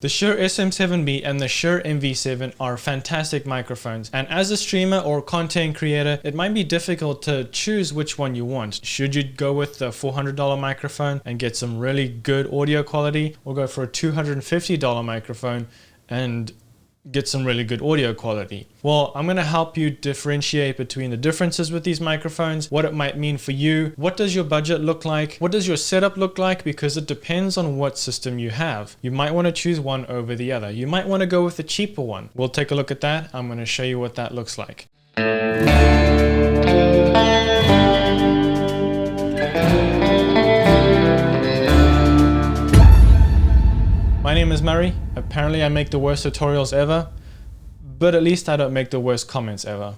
The Shure SM7B and the Shure MV7 are fantastic microphones, and as a streamer or content creator, it might be difficult to choose which one you want. Should you go with the $400 microphone and get some really good audio quality, or go for a $250 microphone and get some really good audio quality? Well, I'm going to help you differentiate between the differences with these microphones, what it might mean for you, what does your budget look like, what does your setup look like, because it depends on what system you have. You might want to choose one over the other. You might want to go with the cheaper one. We'll take a look at that. I'm going to show you what that looks like. My name is Murray. Apparently I make the worst tutorials ever, but at least I don't make the worst comments ever.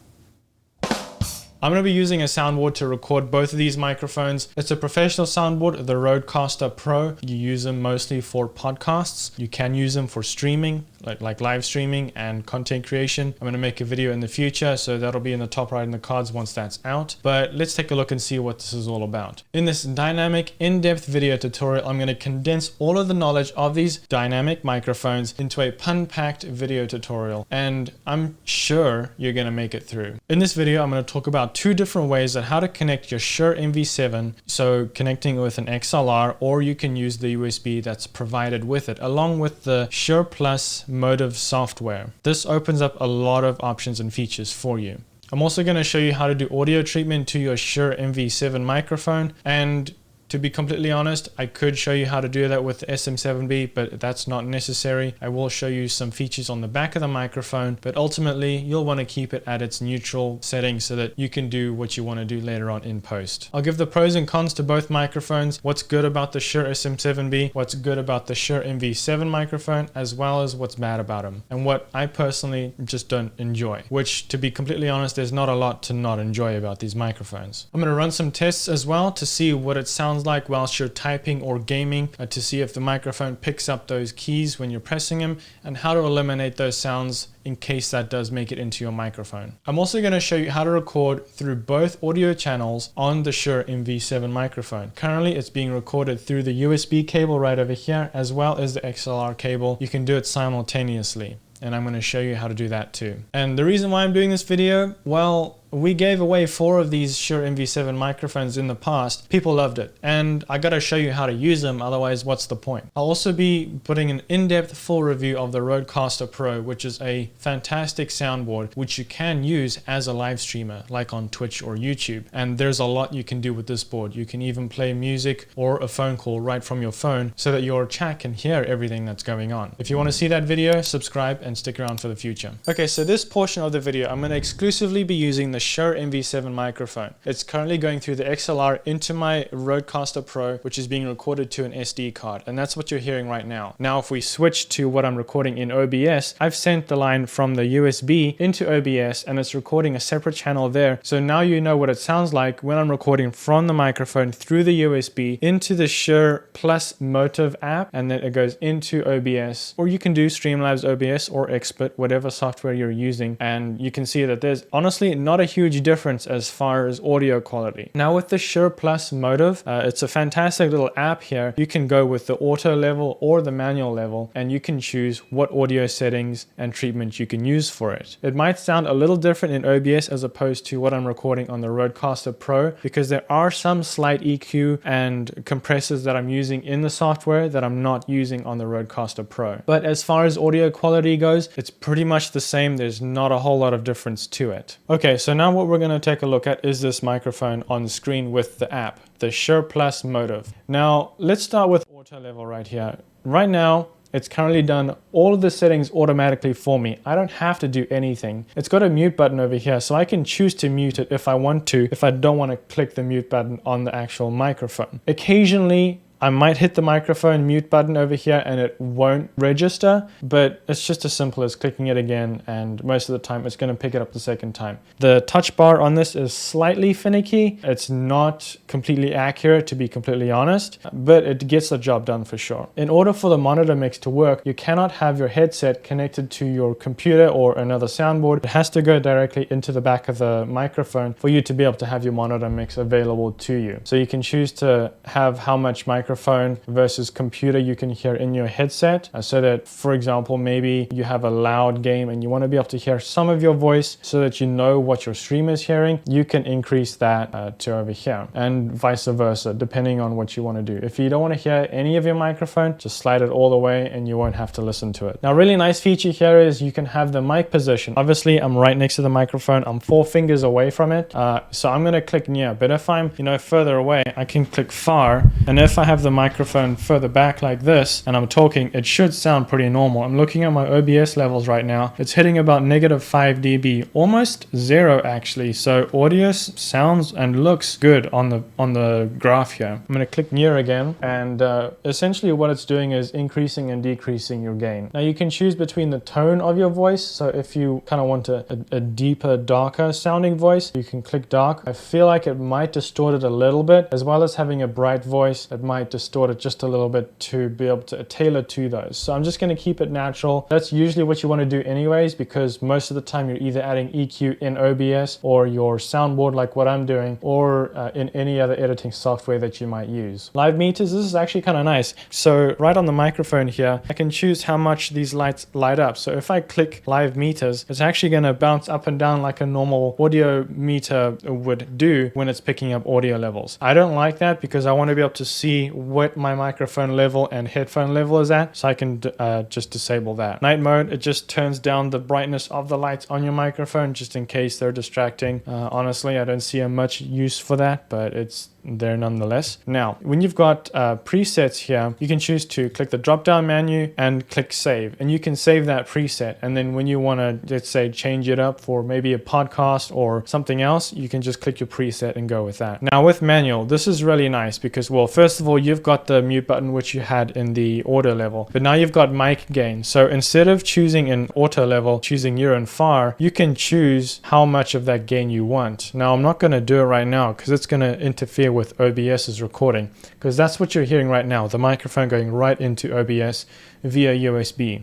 I'm going to be using a soundboard to record both of these microphones. It's a professional soundboard, the Rodecaster Pro. You use them mostly for podcasts. You can use them for streaming, like live streaming and content creation. I'm going to make a video in the future, so that'll be in the top right in the cards once that's out. But let's take a look and see what this is all about. In this dynamic, in-depth video tutorial, I'm going to condense all of the knowledge of these dynamic microphones into a pun-packed video tutorial, and I'm sure you're going to make it through. In this video, I'm going to talk about two different ways on how to connect your Shure MV7, so connecting with an XLR, or you can use the USB that's provided with it, along with the SHUREPLUS Motive software. This opens up a lot of options and features for you. I'm also going to show you how to do audio treatment to your Shure MV7 microphone, and to be completely honest, I could show you how to do that with the SM7B, but that's not necessary. I will show you some features on the back of the microphone, but ultimately you'll want to keep it at its neutral settings so that you can do what you want to do later on in post. I'll give the pros and cons to both microphones, what's good about the Shure SM7B, what's good about the Shure MV7 microphone, as well as what's bad about them, and what I personally just don't enjoy, which, to be completely honest, there's not a lot to not enjoy about these microphones. I'm going to run some tests as well to see what it sounds like whilst you're typing or gaming, to see if the microphone picks up those keys when you're pressing them, and how to eliminate those sounds in case that does make it into your microphone. I'm also going to show you how to record through both audio channels on the Shure MV7 microphone. Currently it's being recorded through the USB cable right over here, as well as the XLR cable. You can do it simultaneously, and I'm going to show you how to do that too. And the reason why I'm doing this video, well, we gave away 4 of these Shure MV7 microphones in the past. People loved it, and I gotta show you how to use them, otherwise what's the point? I'll also be putting an in-depth full review of the Rodecaster Pro, which is a fantastic soundboard which you can use as a live streamer, like on Twitch or YouTube. And there's a lot you can do with this board. You can even play music or a phone call right from your phone so that your chat can hear everything that's going on. If you want to see that video, subscribe and stick around for the future. Okay, so this portion of the video, I'm going to exclusively be using the Shure MV7 microphone. It's currently going through the XLR into my Rodecaster Pro, which is being recorded to an SD card, and that's what you're hearing right now. Now if we switch to what I'm recording in OBS, I've sent the line from the USB into OBS, and it's recording a separate channel there. So now you know what it sounds like when I'm recording from the microphone through the USB into the SHUREPLUS Motive app, and then it goes into OBS, or you can do Streamlabs OBS or XSplit, whatever software you're using, and you can see that there's honestly not a huge difference as far as audio quality. Now with the SHUREPLUS Motive, it's a fantastic little app here. You can go with the auto level or the manual level, and you can choose what audio settings and treatment you can use for it. It might sound a little different in OBS as opposed to what I'm recording on the Rodecaster Pro, because there are some slight EQ and compressors that I'm using in the software that I'm not using on the Rodecaster Pro. But as far as audio quality goes, it's pretty much the same. There's not a whole lot of difference to it. Okay, so now what we're going to take a look at is this microphone on the screen with the app, the SHUREPLUS Motive. Now let's start with auto level right here. Right now it's currently done all of the settings automatically for me. I don't have to do anything. It's got a mute button over here, so I can choose to mute it if I want to, if I don't want to click the mute button on the actual microphone. Occasionally I might hit the microphone mute button over here and it won't register, but it's just as simple as clicking it again, and most of the time it's going to pick it up the second time. The touch bar on this is slightly finicky. It's not completely accurate, to be completely honest, but it gets the job done for sure. In order for the monitor mix to work, you cannot have your headset connected to your computer or another soundboard. It has to go directly into the back of the microphone for you to be able to have your monitor mix available to you. So you can choose to have how much microphone microphone versus computer you can hear in your headset, so that, for example, maybe you have a loud game and you want to be able to hear some of your voice so that you know what your stream is hearing, you can increase that to over here, and vice versa, depending on what you want to do. If you don't want to hear any of your microphone, just slide it all the way and you won't have to listen to it. Now, a really nice feature here is you can have the mic position. Obviously, I'm right next to the microphone. I'm 4 fingers away from it, so I'm going to click near. But if I'm, further away, I can click far. And if I have the microphone further back like this and I'm talking, it should sound pretty normal. I'm looking at my OBS levels right now. It's hitting about -5 dB, almost 0 actually. So audio sounds and looks good on the graph here. I'm going to click near again, and essentially what it's doing is increasing and decreasing your gain. Now you can choose between the tone of your voice. So if you kind of want a deeper, darker sounding voice, you can click dark. I feel like it might distort it a little bit, as well as having a bright voice, it might distort it just a little bit to be able to tailor to those. So I'm just going to keep it natural. That's usually what you want to do anyways, because most of the time you're either adding EQ in OBS or your soundboard like what I'm doing, or in any other editing software that you might use. Live meters, this is actually kind of nice. So right on the microphone here, I can choose how much these lights light up. So if I click live meters, it's actually going to bounce up and down like a normal audio meter would do when it's picking up audio levels. I don't like that because I want to be able to see what my microphone level and headphone level is at, so I can just disable that. Night mode, it just turns down the brightness of the lights on your microphone just in case they're distracting. Honestly, I don't see much use for that, but it's there nonetheless. Now, when you've got presets here, you can choose to click the drop down menu and click save, and you can save that preset. And then when you want to, let's say, change it up for maybe a podcast or something else, you can just click your preset and go with that. Now with manual, this is really nice because, well, first of all, you've got the mute button which you had in the auto level, but now you've got mic gain. So instead of choosing in auto level, choosing near and far, you can choose how much of that gain you want. Now I'm not going to do it right now because it's going to interfere with OBS's recording, because that's what you're hearing right now, the microphone going right into OBS via USB.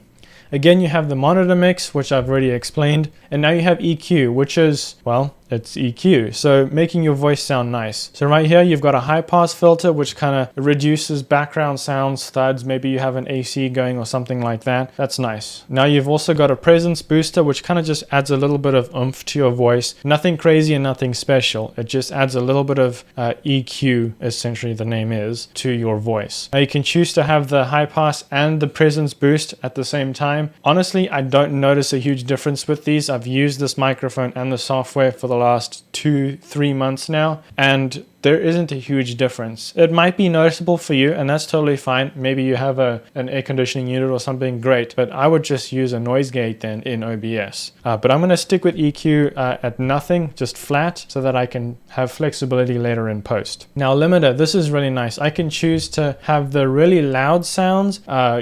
Again, you have the monitor mix, which I've already explained, and now you have EQ, which is, well, it's EQ, so making your voice sound nice. So right here you've got a high pass filter which kind of reduces background sounds, thuds, maybe you have an AC going or something like that. That's nice. Now you've also got a presence booster which kind of just adds a little bit of oomph to your voice. Nothing crazy and nothing special. It just adds a little bit of EQ, essentially the name is, to your voice. Now you can choose to have the high pass and the presence boost at the same time. Honestly, I don't notice a huge difference with these. I've used this microphone and the software for the last 2-3 months now, and there isn't a huge difference. It might be noticeable for you, and that's totally fine. Maybe you have an air conditioning unit or something, great, but I would just use a noise gate then in OBS. But I'm going to stick with EQ at nothing, just flat, so that I can have flexibility later in post. Now limiter, this is really nice. I can choose to have the really loud sounds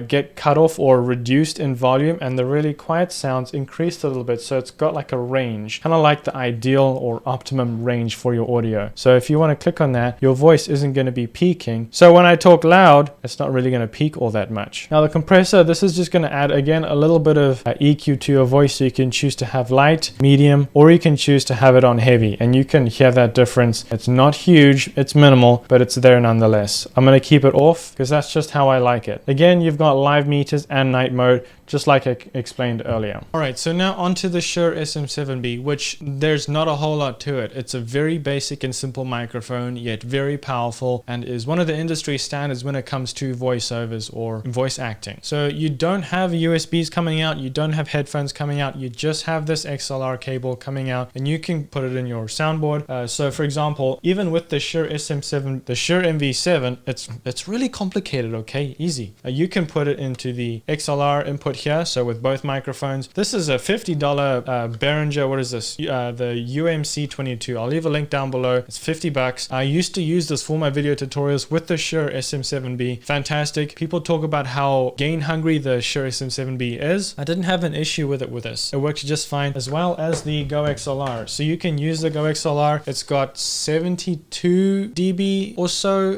get cut off or reduced in volume, and the really quiet sounds increased a little bit, so it's got like a range, kind of like the ideal or optimum range for your audio. So if you want to click on that, your voice isn't going to be peaking. So when I talk loud, it's not really going to peak all that much. Now the compressor, this is just going to add again a little bit of EQ to your voice, so you can choose to have light, medium, or you can choose to have it on heavy, and you can hear that difference. It's not huge, it's minimal, but it's there nonetheless. I'm going to keep it off because that's just how I like it. Again, you've got live meters and night mode, just like I explained earlier. Alright, so now onto the Shure SM7B, which there's not a whole lot to it. It's a very basic and simple microphone, yet very powerful, and is one of the industry standards when it comes to voiceovers or voice acting. So you don't have USBs coming out, you don't have headphones coming out, you just have this XLR cable coming out, and you can put it in your soundboard. So for example, even with the Shure SM7, the Shure MV7, it's really complicated, okay? Easy. You can put it into the XLR input here, so with both microphones. This is a $50 Behringer, what is this? The UMC22. I'll leave a link down below. It's 50 bucks. I used to use this for my video tutorials with the Shure SM7B. Fantastic. People talk about how gain hungry the Shure SM7B is. I didn't have an issue with it with this. It works just fine, as well as the GOXLR. So you can use the GOXLR. It's got 72 dB or so.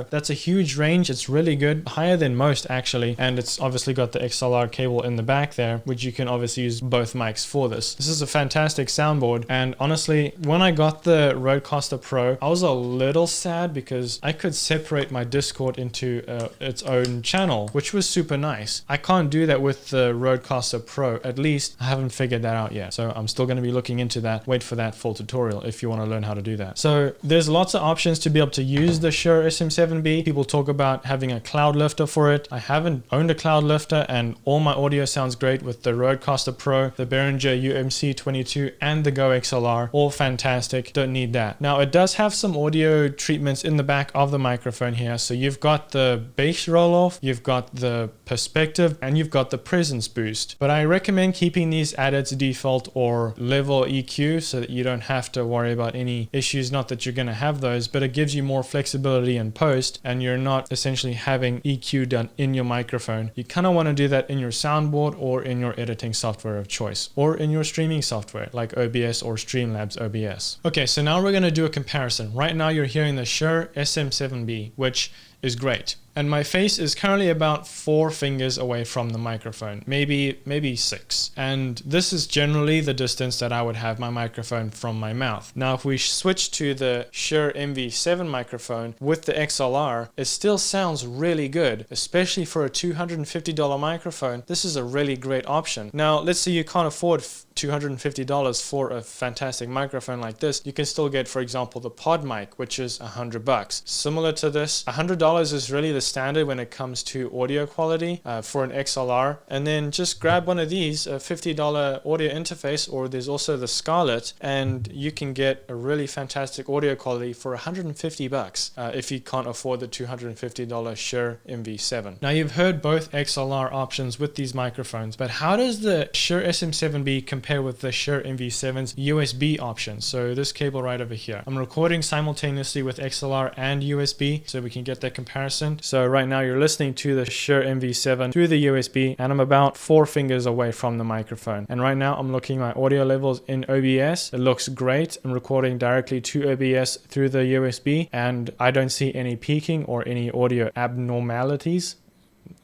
That's a huge range. It's really good, higher than most actually, and it's obviously got the XLR cable in the back there, which you can obviously use both mics for this. This is a fantastic soundboard, and honestly, when I got the Rodecaster Pro, I was a little sad because I could separate my Discord into its own channel, which was super nice. I can't do that with the Rodecaster Pro. At least I haven't figured that out yet. So I'm still going to be looking into that. Wait for that full tutorial if you want to learn how to do that. So there's lots of options to be able to use the Shure SM7B. People talk about having a cloud lifter for it. I haven't owned a cloud lifter, and all my audio sounds great with the Rodecaster Pro, the Behringer UMC22, and the GOXLR. All fantastic. Don't need that. Now it does have some audio treatments in the back of the microphone here. So you've got the bass roll off, you've got the perspective, and you've got the presence boost. But I recommend keeping these at its default or level EQ so that you don't have to worry about any issues. Not that you're going to have those, but it gives you more flexibility in post, and you're not essentially having EQ done in your microphone. You kind of want to do that in your soundboard or in your editing software of choice, or in your streaming software like OBS or Streamlabs OBS. Okay, so now we're going to do a comparison. Right now you're hearing the Shure SM7B, which is great. And my face is currently about 4 fingers away from the microphone, maybe 6. And this is generally the distance that I would have my microphone from my mouth. Now, if we switch to the Shure MV7 microphone with the XLR, it still sounds really good, especially for a $250 microphone. This is a really great option. Now, let's say you can't afford $250 for a fantastic microphone like this. You can still get, for example, the pod mic, which is $100. Similar to this, $100 is really the standard when it comes to audio quality for an XLR. And then just grab one of these, a $50 audio interface, or there's also the Scarlett, and you can get a really fantastic audio quality for $150 if you can't afford the $250 Shure MV7. Now, you've heard both XLR options with these microphones, but how does the Shure SM7B compare with the Shure MV7's USB option? So this cable right over here. I'm recording simultaneously with XLR and USB so we can get that comparison. So right now you're listening to the Shure MV7 through the USB, and I'm about 4 fingers away from the microphone. And right now I'm looking at my audio levels in OBS. It looks great. I'm recording directly to OBS through the USB, and I don't see any peaking or any audio abnormalities.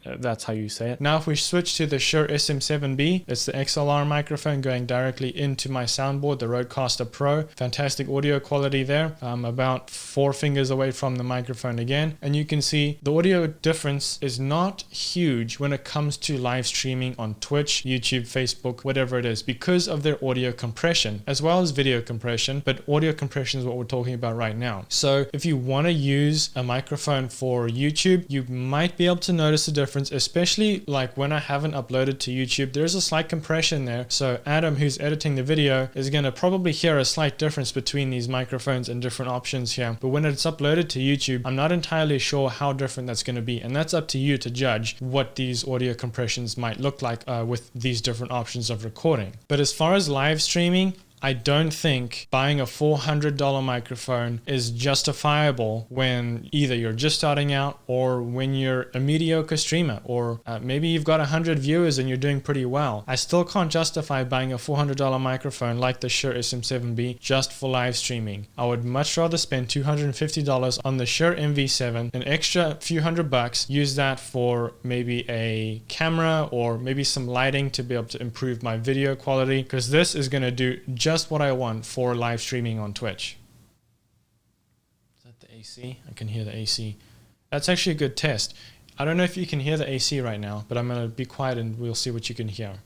That's how you say it. Now if we switch to the Shure SM7B, it's the XLR microphone going directly into my soundboard, the Rodecaster Pro. Fantastic audio quality there. I'm about 4 fingers away from the microphone again. And you can see the audio difference is not huge when it comes to live streaming on Twitch, YouTube, Facebook, whatever it is, because of their audio compression, as well as video compression. But audio compression is what we're talking about right now. So if you want to use a microphone for YouTube, you might be able to notice a difference, especially like when I haven't uploaded to YouTube. There's a slight compression there, so Adam, who's editing the video, is going to probably hear a slight difference between these microphones and different options here. But when it's uploaded to YouTube, I'm not entirely sure how different that's going to be, and that's up to you to judge what these audio compressions might look like with these different options of recording. But as far as live streaming, I don't think buying a $400 microphone is justifiable when either you're just starting out or when you're a mediocre streamer, or maybe you've got 100 viewers and you're doing pretty well. I still can't justify buying a $400 microphone like the Shure SM7B just for live streaming. I would much rather spend $250 on the Shure MV7, an extra few $100, use that for maybe a camera or maybe some lighting to be able to improve my video quality, because this is going to do just what I want for live streaming on Twitch. Is that the AC? I can hear the AC. That's actually a good test. I don't know if you can hear the AC right now, but I'm going to be quiet and we'll see what you can hear.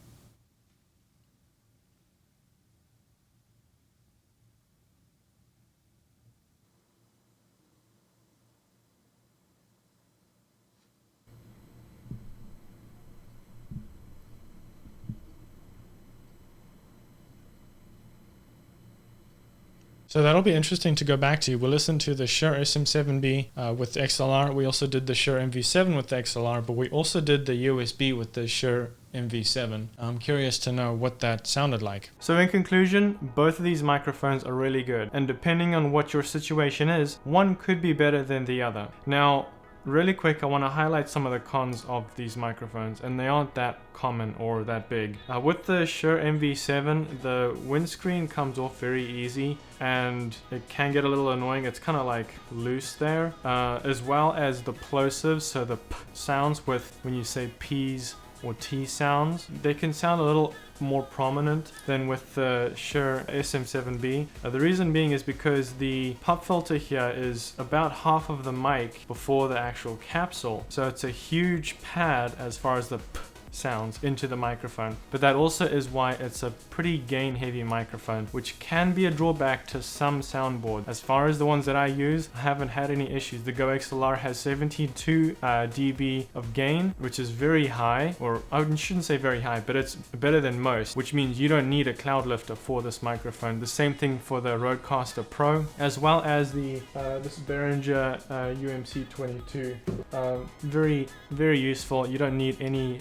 So that'll be interesting to go back to. We'll listen to the Shure SM7B with the XLR. We also did the Shure MV7 with the XLR, but we also did the USB with the Shure MV7. I'm curious to know what that sounded like. So in conclusion, both of these microphones are really good, and depending on what your situation is, one could be better than the other. Now, really quick, I want to highlight some of the cons of these microphones, and they aren't that common or that big. With the Shure MV7, the windscreen comes off very easy, and it can get a little annoying. It's kind of like loose there, as well as the plosives, so the p sounds with when you say P's or T sounds. They can sound a little more prominent than with the Shure SM7B. The reason being is because the pop filter here is about half of the mic before the actual capsule. So it's a huge pad as far as the P sounds into the microphone, but that also is why it's a pretty gain heavy microphone, which can be a drawback to some soundboard. As far as the ones that I use, I haven't had any issues. The GOXLR has 72 dB of gain, which is very high, or I shouldn't say very high, but it's better than most, which means you don't need a cloud lifter for this microphone. The same thing for the Rodecaster Pro, as well as the this Behringer UMC22. Very useful. You don't need any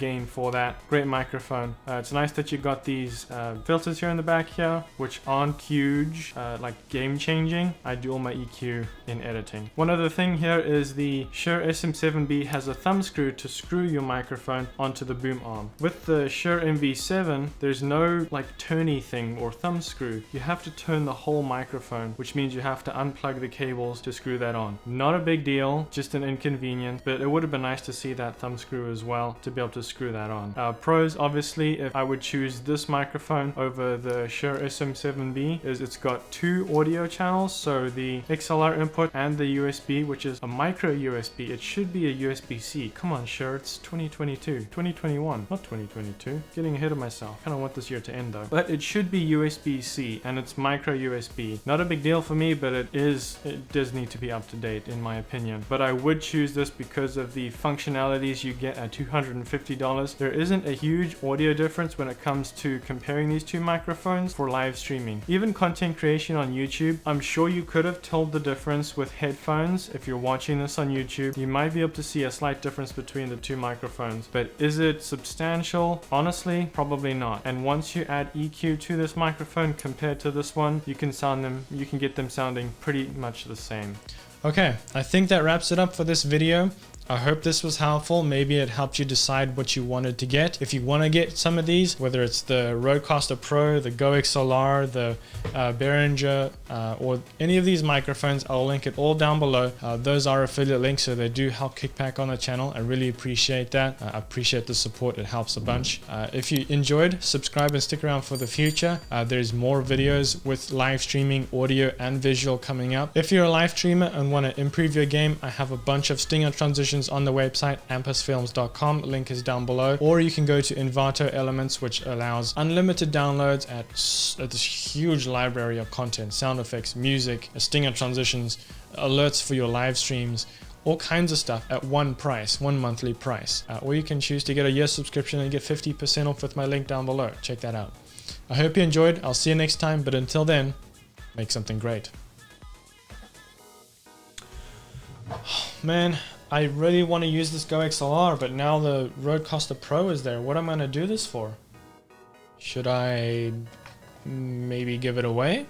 gain for that. Great microphone. It's nice that you got these filters here in the back here, which aren't huge, like game changing. I do all my EQ in editing. One other thing here is the Shure SM7B has a thumb screw to screw your microphone onto the boom arm. With the Shure MV7, there's no like turny thing or thumb screw. You have to turn the whole microphone, which means you have to unplug the cables to screw that on. Not a big deal, just an inconvenience, but it would have been nice to see that thumb screw as well to be able to screw that on. Pros, obviously, if I would choose this microphone over the Shure SM7B, is it's got two audio channels, so the XLR input and the USB, which is a micro USB. It should be a USB-C. Come on, Shure, it's 2022, 2021, not 2022. Getting ahead of myself. I don't want this year to end though. But it should be USB-C, and it's micro USB. Not a big deal for me, but it does need to be up to date in my opinion. But I would choose this because of the functionalities you get at $250. There isn't a huge audio difference when it comes to comparing these two microphones for live streaming. Even content creation on YouTube, I'm sure you could have told the difference with headphones. If you're watching this on YouTube, you might be able to see a slight difference between the two microphones. But is it substantial? Honestly, probably not. And once you add EQ to this microphone compared to this one, you can get them sounding pretty much the same. Okay, I think that wraps it up for this video. I hope this was helpful. Maybe it helped you decide what you wanted to get. If you want to get some of these, whether it's the Rodecaster Pro, the GOXLR, the Behringer, or any of these microphones, I'll link it all down below. Those are affiliate links, so they do help kick back on the channel. I really appreciate that. I appreciate the support. It helps a bunch. If you enjoyed, subscribe and stick around for the future. There's more videos with live streaming, audio and visual coming up. If you're a live streamer and want to improve your game, I have a bunch of stinger transitions on the website ampusfilms.com. Link is down below, or you can go to Envato Elements, which allows unlimited downloads at this huge library of content, sound effects, music, stinger transitions, alerts for your live streams, all kinds of stuff at one monthly price. Or you can choose to get a year subscription and get 50% off with my link down below. Check that out. I hope you enjoyed. I'll see you next time, but until then, make something great. Man, I really want to use this GOXLR, but now the Rodecaster Pro is there. What am I going to do this for? Should I maybe give it away?